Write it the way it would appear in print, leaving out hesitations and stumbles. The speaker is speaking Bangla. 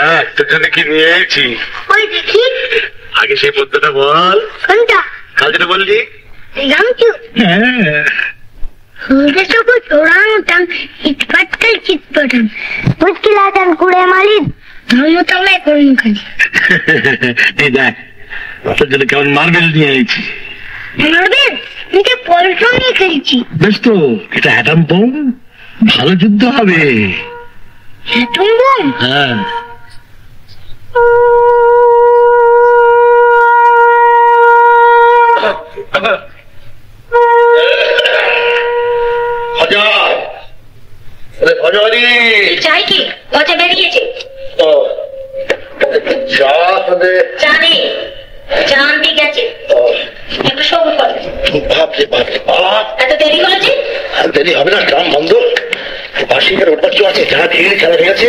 দেখ তোর জন্য কি নিয়ে এসেছি। ওই দেখি। আগে সেই পদ্মটা বল। কোনটা? কাল যেটা বললি। রামচু। হ্যাঁ সব চোরানোটান ইটপাটকাল চিৎপটান মুশকিলাটান কুড়ে মালিক ধর্মতলায় করুন খালি। এই দেখ তোর জন্য কেমন মার্বেল নিয়ে এসেছি। মারবেন? এটা পল্টন নিয়ে খেলছি। বেশ তো, এটা অ্যাটম বোম, ভালো যুদ্ধ হবে। Atom bomb? হ্যাঁ চাই কি? পচা বেরিয়েছে। চা নেই, চা আনতে গেছে। একটু সবুজ করে। এত দেরি হলো যে? দেরি হবে না, ট্রাম বন্ধ, বাসিকার ওর আছে, যারা খেয়ে খেলা ঠিক আছে।